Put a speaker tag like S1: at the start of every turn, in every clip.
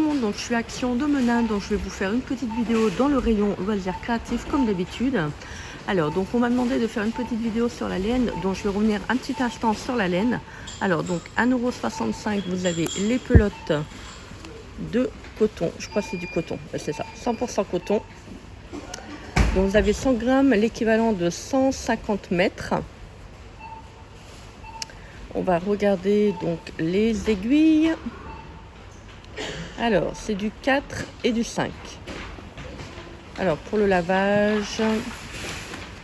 S1: monde, donc je suis à Action de Menin, donc je vais vous faire une petite vidéo dans le rayon loisirs créatifs comme d'habitude. Alors donc on m'a demandé de faire une petite vidéo sur la laine, donc je vais revenir un petit instant sur la laine. Alors donc 1,65 €, vous avez les pelotes de coton, je crois que c'est du coton, c'est ça, 100% coton. Donc vous avez 100 grammes, l'équivalent de 150 mètres. On va regarder donc les aiguilles. Alors, c'est du 4 et du 5. Alors, pour le lavage,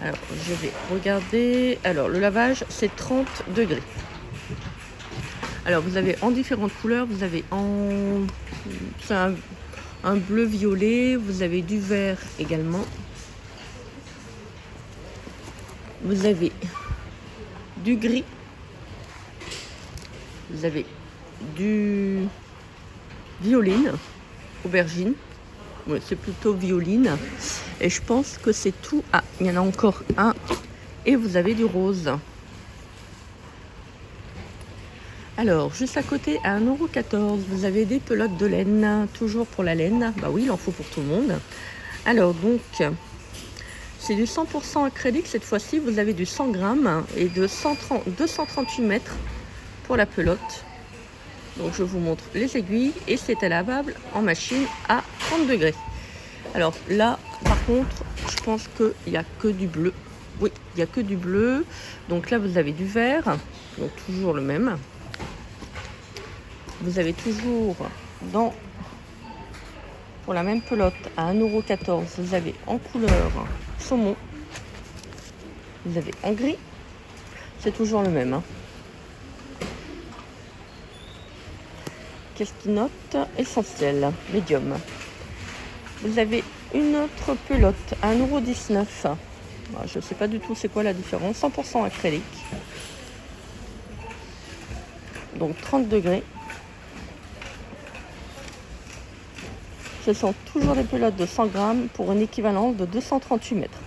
S1: alors, je vais regarder. Alors, le lavage, c'est 30 degrés. Alors, vous avez en différentes couleurs. Vous avez en... C'est un bleu violet. Vous avez du vert également. Vous avez du gris. Vous avez du violine, aubergine. Ouais, c'est plutôt violine. Et je pense que c'est tout. Ah, il y en a encore un. Et vous avez du rose. Alors, juste à côté, à 1,14 €, vous avez des pelotes de laine. Toujours pour la laine. Bah oui, il en faut pour tout le monde. Alors, donc, c'est du 100% acrylique. Cette fois-ci, vous avez du 100 grammes et de 238 mètres pour la pelote. Donc je vous montre les aiguilles et c'est lavable en machine à 30 degrés. Alors là, par contre, je pense qu'il n'y a que du bleu. Oui, il n'y a que du bleu. Donc là, vous avez du vert, donc toujours le même. Vous avez toujours pour la même pelote à 1,14 €, vous avez en couleur saumon. Vous avez en gris. C'est toujours le même. Hein. Qu'est-ce qui note? Essentiel, médium. Vous avez une autre pelote à 1,19 €. Je ne sais pas du tout c'est quoi la différence. 100% acrylique. Donc 30 degrés. Ce sont toujours des pelotes de 100 grammes pour une équivalence de 238 mètres.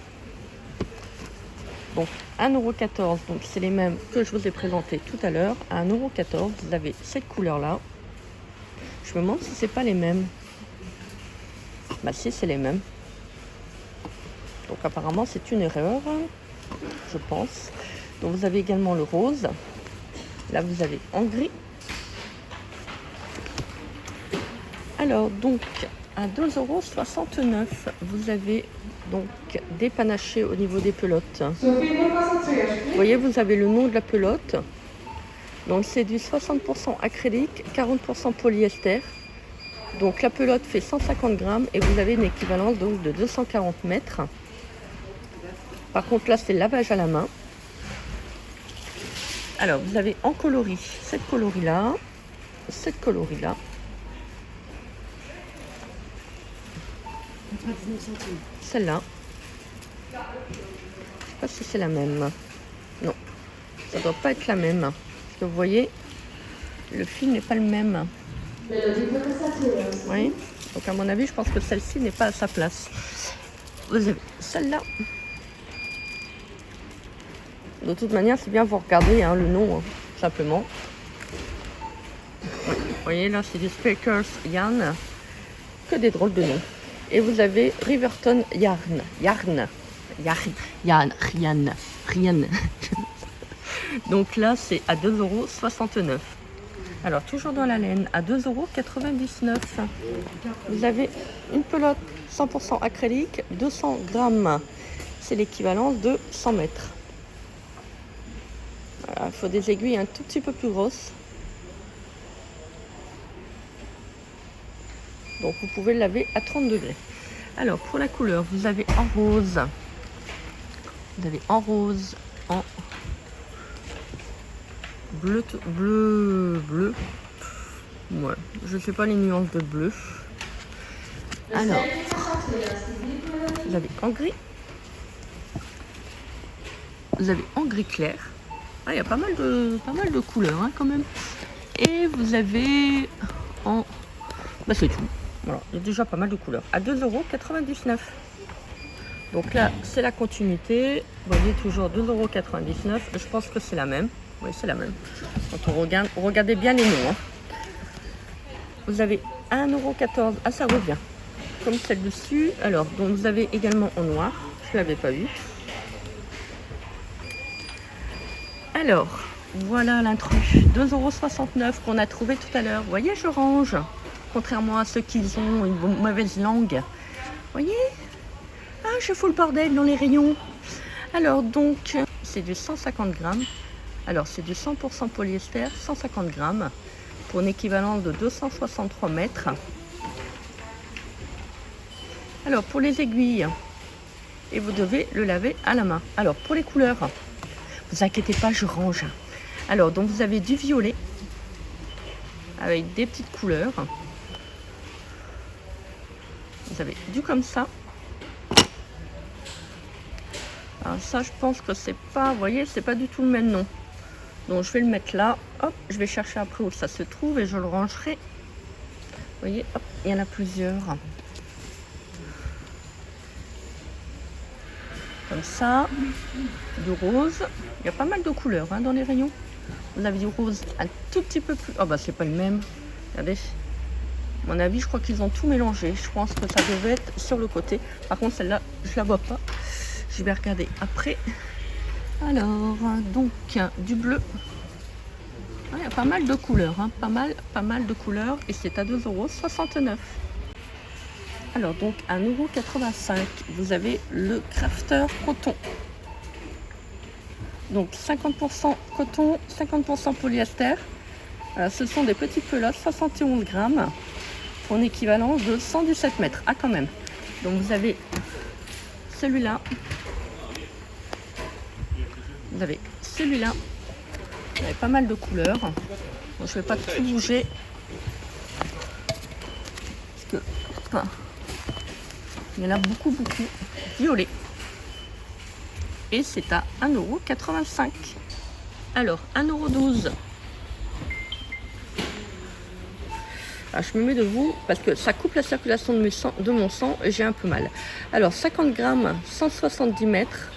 S1: Donc 1,14 €. Donc c'est les mêmes que je vous ai présentés tout à l'heure. À 1,14 €, vous avez cette couleur-là. Je me demande si c'est pas les mêmes. Bah si, c'est les mêmes. Donc apparemment c'est une erreur, je pense. Donc vous avez également le rose. Là vous avez en gris. Alors donc à 2,69 €, vous avez donc des panachés au niveau des pelotes. Vous voyez, vous avez le nom de la pelote. Donc c'est du 60% acrylique, 40% polyester. Donc la pelote fait 150 grammes et vous avez une équivalence donc de 240 mètres. Par contre là c'est lavage à la main. Alors vous avez en coloris cette coloris-là, cette coloris-là. Celle-là. Je ne sais pas si c'est la même. Non, ça ne doit pas être la même. Parce que vous voyez, le fil n'est pas le même. Oui, donc à mon avis, je pense que celle-ci n'est pas à sa place. Vous avez celle-là. De toute manière, c'est bien vous regardez hein, le nom, simplement. Vous voyez, là, c'est du Speakers Yarn. Que des drôles de noms. Et vous avez Riverton Yarn. Donc là, c'est à 2,69 €. Alors, toujours dans la laine, à 2,99 €. Vous avez une pelote 100% acrylique, 200 grammes. C'est l'équivalence de 100 mètres. Voilà, il faut des aiguilles un tout petit peu plus grosses. Donc, vous pouvez le laver à 30 degrés. Alors, pour la couleur, vous avez en rose. Vous avez en rose, en bleu. Ouais, je ne sais pas les nuances de bleu. Alors, vous avez en gris. Vous avez en gris clair. Ah, il y a pas mal de couleurs hein, quand même. Et vous avez en... Bah c'est tout. Voilà, il y a déjà pas mal de couleurs. À 2,99 €. Donc là, c'est la continuité. Vous voyez, toujours 2,99 €. Je pense que c'est la même. Oui, c'est la même. Quand on regarde, regardez bien les noms. Hein. vous avez 1,14 €. Ah, ça revient. Comme celle dessus. Alors, donc vous avez également en noir. Je ne l'avais pas vu. Alors, voilà l'intrus. 2,69 € qu'on a trouvé tout à l'heure. Vous voyez, je range. Contrairement à ceux qui ont une mauvaise langue. Vous voyez? Ah, je fous le bordel dans les rayons. Alors, donc, c'est du 150 grammes. Alors, c'est du 100% polyester, 150 grammes. Pour une équivalence de 263 mètres. Alors, pour les aiguilles, et vous devez le laver à la main. Alors, pour les couleurs, vous inquiétez pas, je range. Alors, donc vous avez du violet avec des petites couleurs. Vous avez du comme ça. Alors ça, je pense que c'est pas, vous voyez, c'est pas du tout le même nom. Donc je vais le mettre là. Hop, je vais chercher après où ça se trouve et je le rangerai. Vous voyez, hop, il y en a plusieurs. Comme ça, du rose. Il y a pas mal de couleurs hein, dans les rayons. Vous avez du rose un tout petit peu plus. Oh bah c'est pas le même. Regardez. À mon avis, je crois qu'ils ont tout mélangé. Je pense que ça devait être sur le côté. Par contre, celle-là, je la vois pas. Je vais regarder après. Alors, donc, du bleu. Ah, il y a pas mal de couleurs. Hein. Pas mal de couleurs. Et c'est à 2,69 €. Alors, donc, à 1,85 €, vous avez le Crafter coton. Donc, 50% coton, 50% polyester. Ce sont des petites pelotes, 71 grammes. Pour une équivalence de 117 mètres. Ah, quand même. Donc, vous avez celui-là. Vous avez celui-là. Vous avez pas mal de couleurs. Bon, je ne vais pas tout bouger. Parce que, enfin, il y en a beaucoup. Violet. Et c'est à 1,85 €. Alors, 1,12 €. Alors, je me mets debout parce que ça coupe la circulation de mon sang et j'ai un peu mal. Alors, 50 grammes, 170 mètres.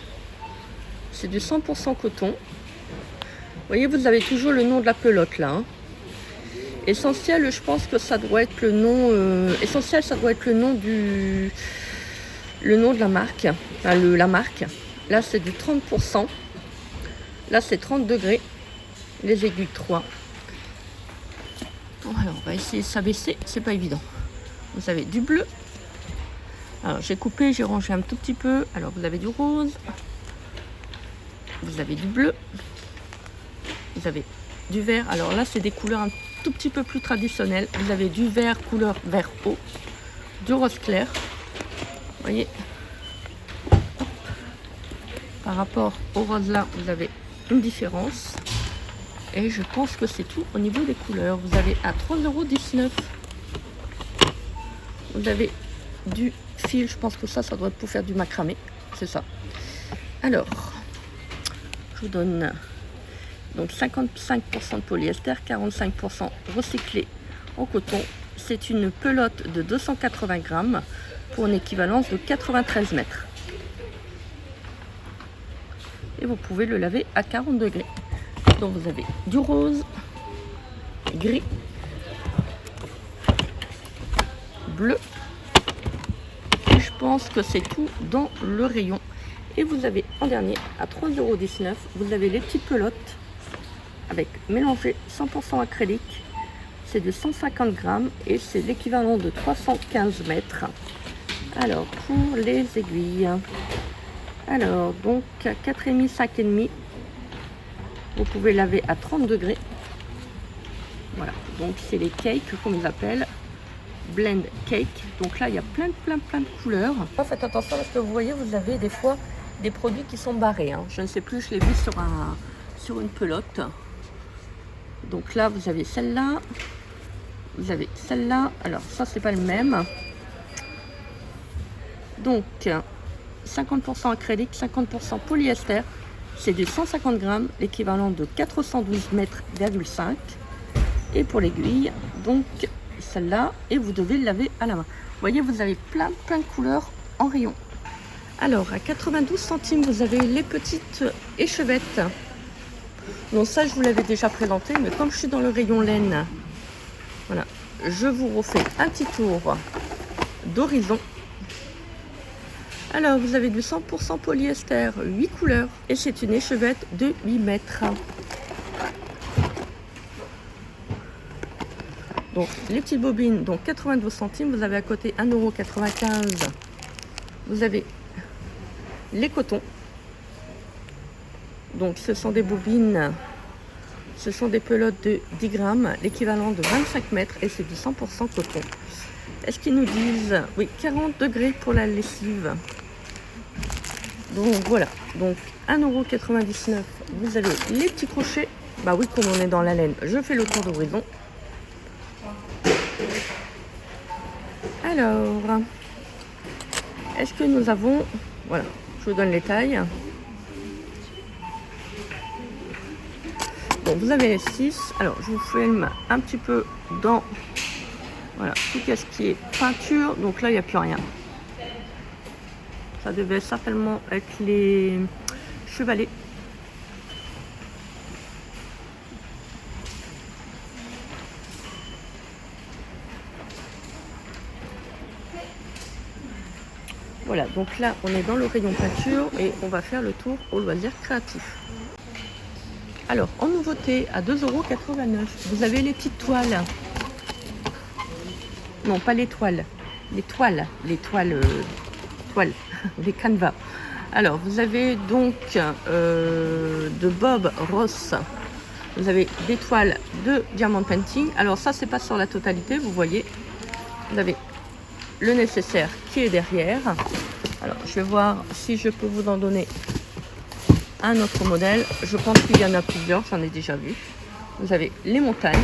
S1: C'est du 100% coton. Vous voyez, vous avez toujours le nom de la pelote là. Hein. Essentiel, je pense que ça doit être le nom. Essentiel, ça doit être le nom de la marque. Enfin, la marque. Là, c'est du 30%. Là, c'est 30 degrés. Les aiguilles 3. Alors, on va essayer de s'abaisser, c'est pas évident. Vous avez du bleu. Alors, j'ai coupé, j'ai rangé un tout petit peu. Alors, vous avez du rose. Vous avez du bleu. Vous avez du vert. Alors là, c'est des couleurs un tout petit peu plus traditionnelles. Vous avez du vert, couleur vert eau. Du rose clair. Vous voyez. Par rapport au rose là, vous avez une différence. Et je pense que c'est tout au niveau des couleurs. Vous avez à 3,19 €. Vous avez du fil. Je pense que ça doit être pour faire du macramé. C'est ça. Alors, je vous donne donc 55% de polyester, 45% recyclé en coton. C'est une pelote de 280 grammes pour une équivalence de 93 mètres. Et vous pouvez le laver à 40 degrés. Donc vous avez du rose, gris, bleu. Et je pense que c'est tout dans le rayon. Et vous avez en dernier, à 3,19 €, vous avez les petites pelotes avec mélangé 100% acrylique. C'est de 150 grammes et c'est l'équivalent de 315 mètres. Alors, pour les aiguilles. Alors, donc, 4,5, 5,5. Vous pouvez laver à 30 degrés. Voilà, donc c'est les cakes, comme ils appellent. Blend cake. Donc là, il y a plein de couleurs. Faites attention parce que vous voyez, vous avez des fois des produits qui sont barrés. Hein. Je ne sais plus, je l'ai vu sur une pelote. Donc là, vous avez celle-là. Vous avez celle-là. Alors, ça, c'est pas le même. Donc, 50% acrylique, 50% polyester. C'est du 150 grammes, l'équivalent de 412 mètres, 5. Et pour l'aiguille, donc celle-là, et vous devez le laver à la main. Vous voyez, vous avez plein de couleurs en rayon. Alors, à 92 centimes, vous avez les petites échevettes. Donc ça, je vous l'avais déjà présenté, mais comme je suis dans le rayon laine, voilà, je vous refais un petit tour d'horizon. Alors, vous avez du 100% polyester, 8 couleurs. Et c'est une échevette de 8 mètres. Donc, les petites bobines, donc 92 centimes. Vous avez à côté 1,95 €. Vous avez les cotons. Donc, ce sont des bobines, ce sont des pelotes de 10 grammes, l'équivalent de 25 mètres. Et c'est du 100% coton. Est-ce qu'ils nous disent, oui, 40 degrés pour la lessive. Donc voilà, donc 1,99 €. Vous avez les petits crochets. Bah oui, comme on est dans la laine, je fais le tour d'horizon. Alors, est-ce que nous avons, voilà, je vous donne les tailles. Bon, vous avez les 6. Alors, je vous filme un petit peu dans, voilà, tout ce qui est peinture. Donc là, il n'y a plus rien. Ça devait certainement être les chevalets. Voilà, donc là, on est dans le rayon peinture et on va faire le tour au loisir créatif. Alors, en nouveauté, à 2,89 €, vous avez les petites toiles. Non, pas les toiles. Les toiles. Toiles. Les canevas. Alors, vous avez donc de Bob Ross. Vous avez des toiles de Diamond Painting. Alors, ça, c'est pas sur la totalité, vous voyez. Vous avez le nécessaire qui est derrière. Alors, je vais voir si je peux vous en donner un autre modèle. Je pense qu'il y en a plusieurs, j'en ai déjà vu. Vous avez les montagnes.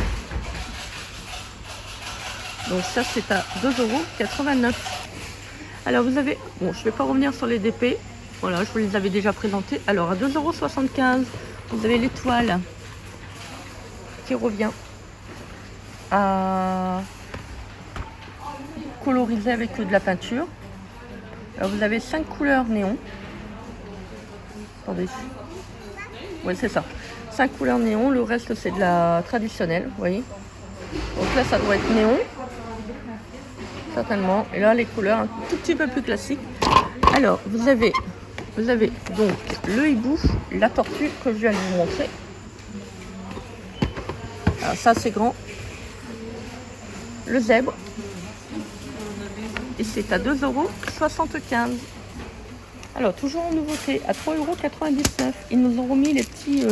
S1: Donc ça, c'est à 2,89 €. Alors, vous avez, bon, je ne vais pas revenir sur les DP. Voilà, je vous les avais déjà présentés. Alors, à 2,75 €, vous avez l'étoile qui revient à coloriser avec de la peinture. Alors, vous avez 5 couleurs néon. Attendez. Oui, c'est ça. 5 couleurs néon. Le reste, c'est de la traditionnelle. Vous voyez. Donc là, ça doit être néon. Certainement. Et là, les couleurs un tout petit peu plus classiques. Alors, vous avez donc le hibou, la tortue que je viens de vous montrer. Alors, ça, c'est grand. Le zèbre. Et c'est à 2,75 €. Alors, toujours en nouveauté, à 3,99 €. Ils nous ont remis les petits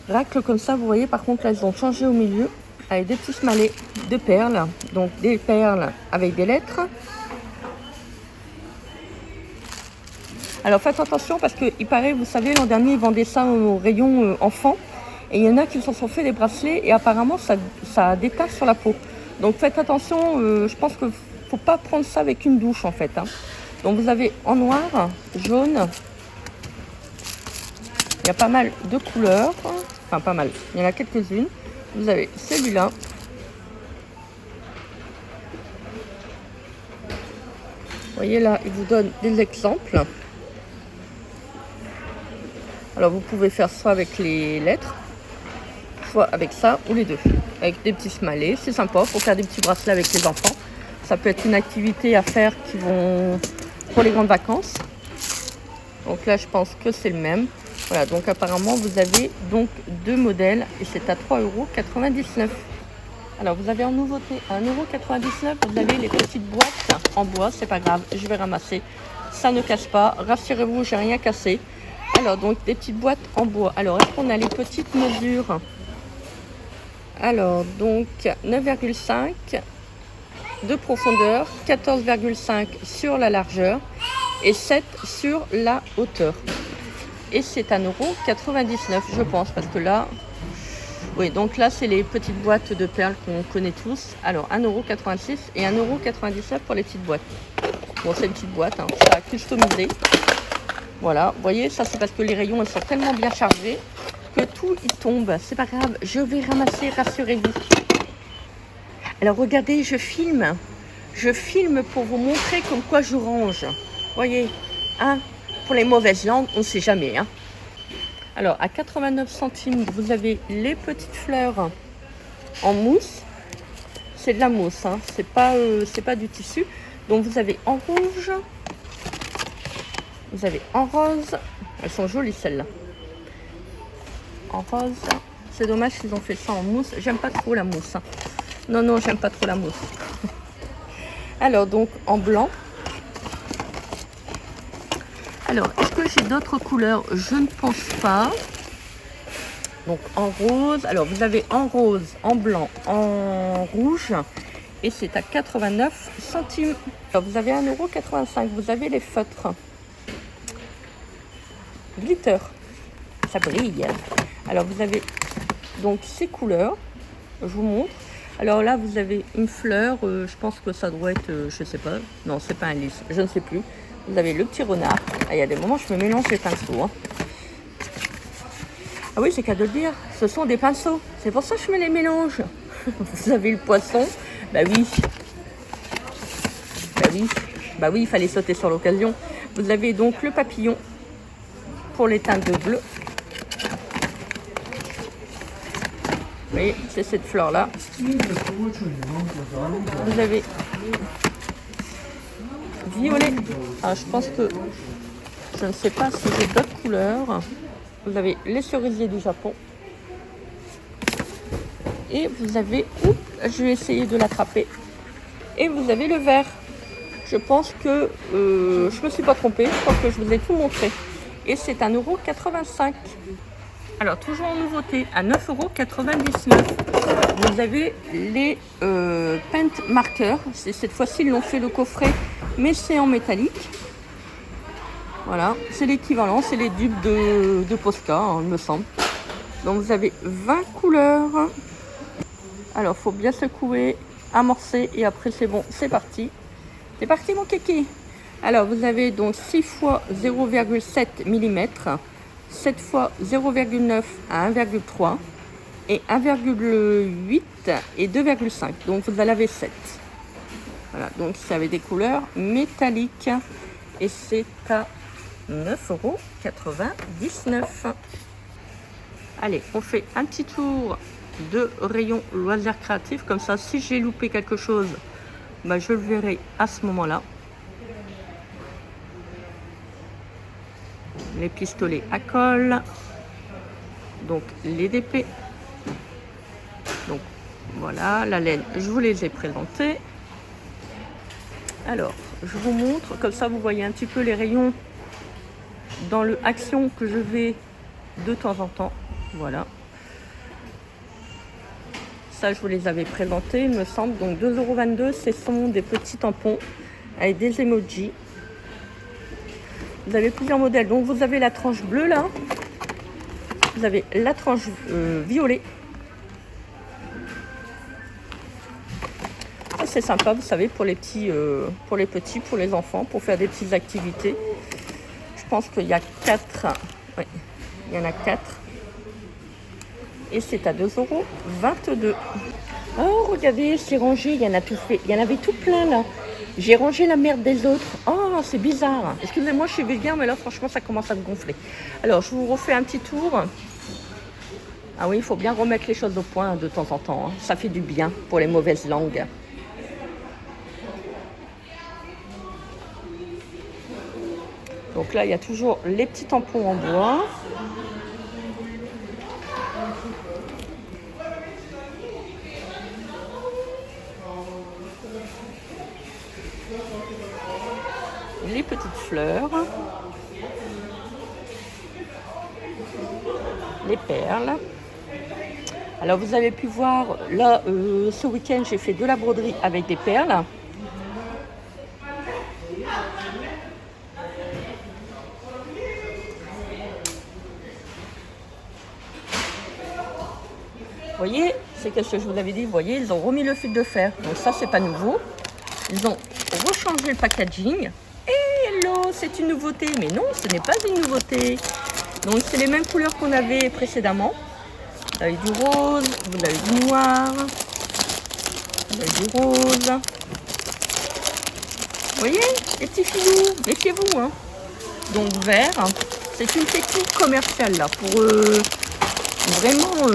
S1: racles comme ça. Vous voyez, par contre, là, ils ont changé au milieu avec des petits smalets de perles. Donc, des perles avec des lettres. Alors, faites attention parce qu'il paraît, vous savez, l'an dernier, ils vendaient ça au rayon enfants. Et il y en a qui se sont fait des bracelets et apparemment, ça détache sur la peau. Donc, faites attention. Je pense qu'il ne faut pas prendre ça avec une douche, en fait. Hein. Donc, vous avez en noir, jaune. Il y a pas mal de couleurs. Enfin, pas mal. Il y en a quelques-unes. Vous avez celui-là. Vous voyez là, il vous donne des exemples. Alors, vous pouvez faire soit avec les lettres, soit avec ça ou les deux. Avec des petits smalets. C'est sympa pour faire des petits bracelets avec les enfants. Ça peut être une activité à faire qui vont pour les grandes vacances. Donc là, je pense que c'est le même. Voilà, donc apparemment, vous avez donc deux modèles et c'est à 3,99 €. Alors, vous avez en nouveauté à 1,99 €, vous avez les petites boîtes en bois. C'est pas grave, je vais ramasser. Ça ne casse pas. Rassurez-vous, j'ai rien cassé. Alors, donc, des petites boîtes en bois. Alors, est-ce qu'on a les petites mesures? Alors, donc, 9,5 de profondeur, 14,5 sur la largeur et 7 sur la hauteur. Et c'est à 1,99 €, je pense, parce que là, oui, donc là, c'est les petites boîtes de perles qu'on connaît tous. Alors, 1,86 € et 1,99 € pour les petites boîtes. Bon, c'est une petite boîte, hein, ça a customisé. Voilà, vous voyez, ça c'est parce que les rayons ils sont tellement bien chargés que tout il tombe. C'est pas grave, je vais ramasser, rassurez-vous. Alors regardez, je filme pour vous montrer comme quoi je range. Voyez, hein, pour les mauvaises langues, on ne sait jamais. Hein. Alors à 89 centimes, vous avez les petites fleurs en mousse. c'est de la mousse, hein. C'est pas du tissu. Donc vous avez en rouge, vous avez en rose. Elles sont jolies celles-là. En rose. C'est dommage qu'ils ont fait ça en mousse. J'aime pas trop la mousse, hein. Non, non, j'aime pas trop la mousse. Alors, donc, en blanc. Alors, est-ce que j'ai d'autres couleurs? Je ne pense pas. Donc, en rose. Alors, vous avez en rose, en blanc, en rouge. Et c'est à 89 centimes. Alors, vous avez 1,85 €. Vous avez les feutres. Glitter. Ça brille. Alors, vous avez donc ces couleurs. Je vous montre. Alors là, vous avez une fleur, je pense que ça doit être, je sais pas, non, c'est pas un lys, je ne sais plus. Vous avez le petit renard. Ah, il y a des moments, je me mélange les pinceaux, hein. Ah oui, c'est qu'à de le dire, ce sont des pinceaux. C'est pour ça que je me les mélange. Vous avez le poisson. Bah oui. Bah oui. Bah oui, il fallait sauter sur l'occasion. Vous avez donc le papillon pour les teintes de bleu. Vous voyez, c'est cette fleur-là. Vous avez violet. Ah, je pense que je ne sais pas si j'ai d'autres couleurs. Vous avez les cerisiers du Japon. Et vous avez, je vais essayer de l'attraper. Et vous avez le vert. Je pense que je me suis pas trompée. Je pense que je vous ai tout montré. Et c'est 1,85 €. Alors, toujours en nouveauté, à 9,99 €. Vous avez les paint markers. Cette fois-ci, ils l'ont fait le coffret, mais c'est en métallique. Voilà, c'est l'équivalent, c'est les dupes de Posca, hein, il me semble. Donc, vous avez 20 couleurs. Alors, il faut bien secouer, amorcer, et après, c'est bon, c'est parti. C'est parti, mon kéké. Alors, vous avez donc 6 fois 0,7 mm. 7 fois 0,9 à 1,3 et 1,8 et 2,5. Donc vous en avez 7. Voilà, donc c'est avec des couleurs métalliques et c'est à 9,99 €. Allez, on fait un petit tour de rayon loisirs créatifs. Comme ça, si j'ai loupé quelque chose, bah, je le verrai à ce moment-là. Les pistolets à colle, donc les DP. Donc voilà, la laine, je vous les ai présentés. Alors, je vous montre, comme ça vous voyez un petit peu les rayons dans le Action que je vais de temps en temps. Voilà. Ça, je vous les avais présentés, il me semble. Donc 2,22 €, ce sont des petits tampons avec des emojis. Vous avez plusieurs modèles. Donc, vous avez la tranche bleue, là. Vous avez la tranche violet. C'est sympa, vous savez, pour les petits, pour les enfants, pour faire des petites activités. Je pense qu'il y a 4. Oui, il y en a 4. Et c'est à 2,22 €. Oh, regardez, c'est rangé. Il y en a tout fait. Il y en avait tout plein, là. J'ai rangé la merde des autres. Oh, c'est bizarre. Excusez-moi, je suis vulgaire, mais là, franchement, ça commence à me gonfler. Alors, je vous refais un petit tour. Ah oui, il faut bien remettre les choses au point de temps en temps, hein. Ça fait du bien pour les mauvaises langues. Donc là, il y a toujours les petits tampons en bois. Les petites fleurs, les perles. Alors vous avez pu voir là ce week-end j'ai fait de la broderie avec des perles. Vous voyez, c'est ce que je vous avais dit, vous voyez, ils ont remis le fil de fer. Donc ça, c'est pas nouveau. Ils ont rechangé le packaging. Hello, c'est une nouveauté. Mais non, ce n'est pas une nouveauté. Donc c'est les mêmes couleurs qu'on avait précédemment. Vous avez du rose, vous avez du noir, vous avez du rose. Vous voyez, les petits filous, méfiez-vous, hein. Donc vert, c'est une technique commerciale là pour vraiment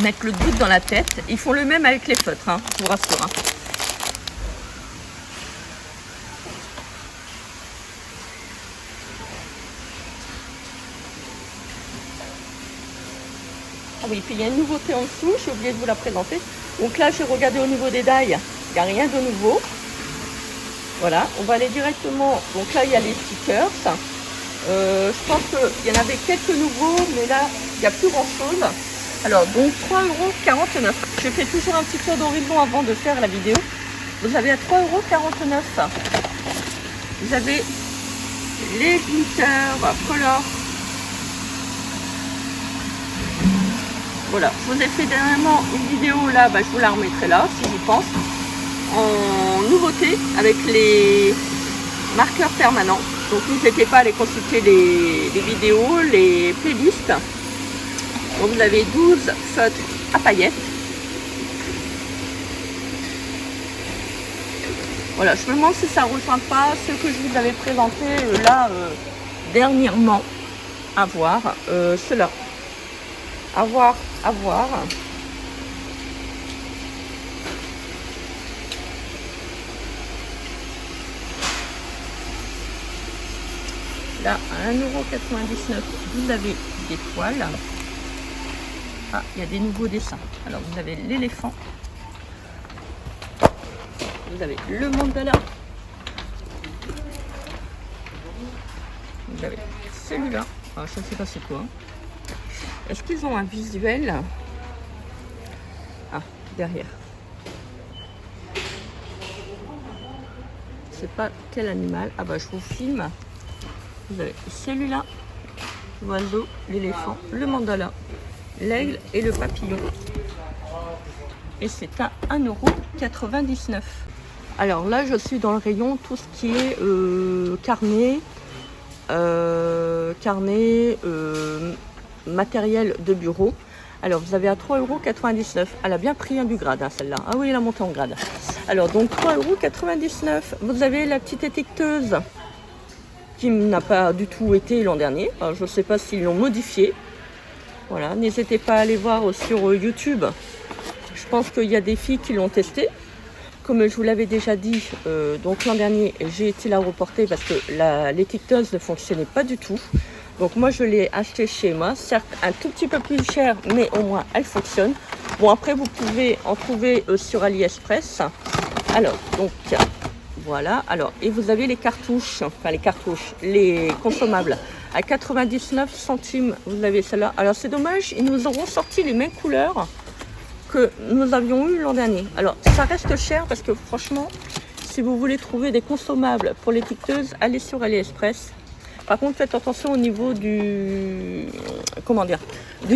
S1: mettre le doute dans la tête. Ils font le même avec les feutres, hein, je vous rassure. Hein. Ah oui, puis il y a une nouveauté en dessous, j'ai oublié de vous la présenter. Donc là, j'ai regardé au niveau des dailles, il n'y a rien de nouveau. Voilà, on va aller directement. Donc là, il y a les stickers. Je pense qu'il y en avait quelques nouveaux, mais là, il n'y a plus grand-chose. Alors, donc 3,49 €. Je fais toujours un petit tour d'horizon avant de faire la vidéo. Vous avez à 3,49 €. Vous avez les glitters color. Voilà, je vous ai fait dernièrement une vidéo là, je vous la remettrai là si j'y pense. En nouveauté avec les marqueurs permanents. Donc n'hésitez pas à aller consulter les vidéos, les playlists. Donc vous avez 12 feutres à paillettes. Voilà, je me demande si ça ne rejoint pas ce que je vous avais présenté là dernièrement. À voir, cela. À voir. Là, à 1,99 €, vous avez des toiles. Ah, il y a des nouveaux dessins. Alors, vous avez l'éléphant. Vous avez le mandala. Vous avez celui-là. Alors, je ne sais pas c'est quoi. Est-ce qu'ils ont un visuel? Ah, derrière. Je sais pas quel animal. Ah bah je vous filme. Vous avez celui-là, l'oiseau, l'éléphant, le mandala, l'aigle et le papillon. Et c'est à 1,99 €. Alors là, je suis dans le rayon tout ce qui est carnet, matériel de bureau. Alors vous avez à 3,99 €. Elle a bien pris un du grade, hein, celle-là. Ah oui, elle a monté en grade. Alors donc 3,99 €. Vous avez la petite étiqueteuse qui n'a pas du tout été l'an dernier. Alors, je ne sais pas s'ils l'ont modifié. Voilà, n'hésitez pas à aller voir sur YouTube. Je pense qu'il y a des filles qui l'ont testé. Comme je vous l'avais déjà dit, donc l'an dernier, j'ai été la reporter parce que l'étiqueteuse ne fonctionnait pas du tout. Donc moi, je l'ai acheté chez moi. Certes, un tout petit peu plus cher, mais au moins, elle fonctionne. Bon, après, vous pouvez en trouver sur AliExpress. Alors, donc, voilà. Alors, et vous avez les cartouches, les consommables. À 99 centimes, vous avez celle-là. Alors, c'est dommage, ils nous auront sorti les mêmes couleurs que nous avions eu l'an dernier. Alors, ça reste cher parce que franchement, si vous voulez trouver des consommables pour l'étiqueteuse, allez sur AliExpress. Par contre, faites attention au niveau du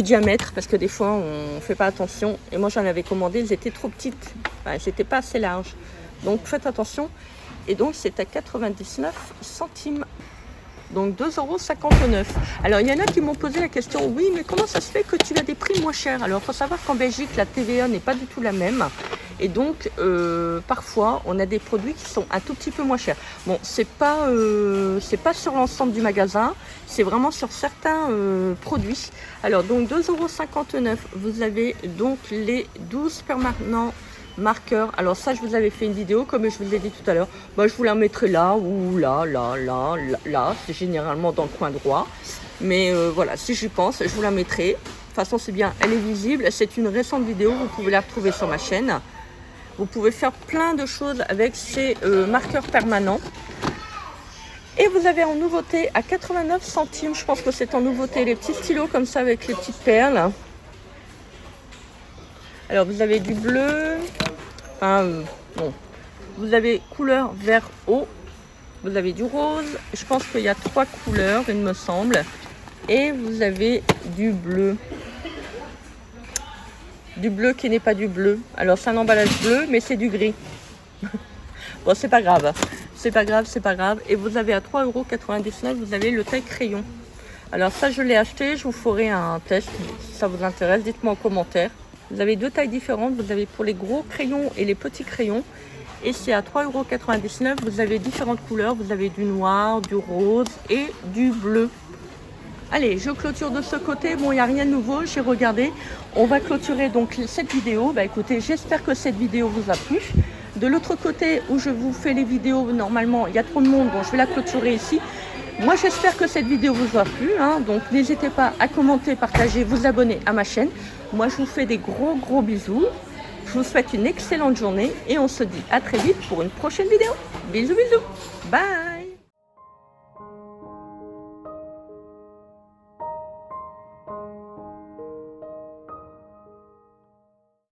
S1: diamètre, parce que des fois, on ne fait pas attention. Et moi, j'en avais commandé, elles étaient trop petites. Enfin, elles n'étaient pas assez larges. Donc, faites attention. Et donc, c'est à 99 centimes. Donc, 2,59 €. Alors, il y en a qui m'ont posé la question, oui, mais comment ça se fait que tu as des prix moins chers? Alors, il faut savoir qu'en Belgique, la TVA n'est pas du tout la même. Et donc, parfois, on a des produits qui sont un tout petit peu moins chers. Bon, c'est pas sur l'ensemble du magasin, c'est vraiment sur certains produits. Alors, donc, 2,59 €, vous avez donc les 12 permanents marqueurs. Alors ça, je vous avais fait une vidéo, comme je vous ai dit tout à l'heure. Je vous la mettrai là, ou là. C'est généralement dans le coin droit. Mais voilà, si j'y pense, je vous la mettrai. De toute façon, c'est bien, elle est visible. C'est une récente vidéo, vous pouvez la retrouver sur ma chaîne. Vous pouvez faire plein de choses avec ces marqueurs permanents. Et vous avez en nouveauté à 89 centimes, je pense que c'est en nouveauté, les petits stylos comme ça avec les petites perles. Alors vous avez du bleu, vous avez couleur vert eau, vous avez du rose, je pense qu'il y a 3 couleurs il me semble, et vous avez du bleu qui n'est pas du bleu. Alors c'est un emballage bleu mais c'est du gris. Bon, c'est pas grave, et vous avez à 3,99 €, vous avez le taille crayon. Alors ça, je l'ai acheté, je vous ferai un test si ça vous intéresse, dites-moi en commentaire. Vous avez 2 tailles différentes, vous avez pour les gros crayons et les petits crayons. Et c'est à 3,99 €, vous avez différentes couleurs, vous avez du noir, du rose et du bleu. Allez, je clôture de ce côté. Bon, il n'y a rien de nouveau, j'ai regardé. On va clôturer donc cette vidéo. Bah écoutez, j'espère que cette vidéo vous a plu. De l'autre côté où je vous fais les vidéos, normalement, il y a trop de monde, donc je vais la clôturer ici. Moi, j'espère que cette vidéo vous a plu, hein. Donc n'hésitez pas à commenter, partager, vous abonner à ma chaîne. Moi, je vous fais des gros bisous. Je vous souhaite une excellente journée et on se dit à très vite pour une prochaine vidéo. Bisous, bisous. Bye.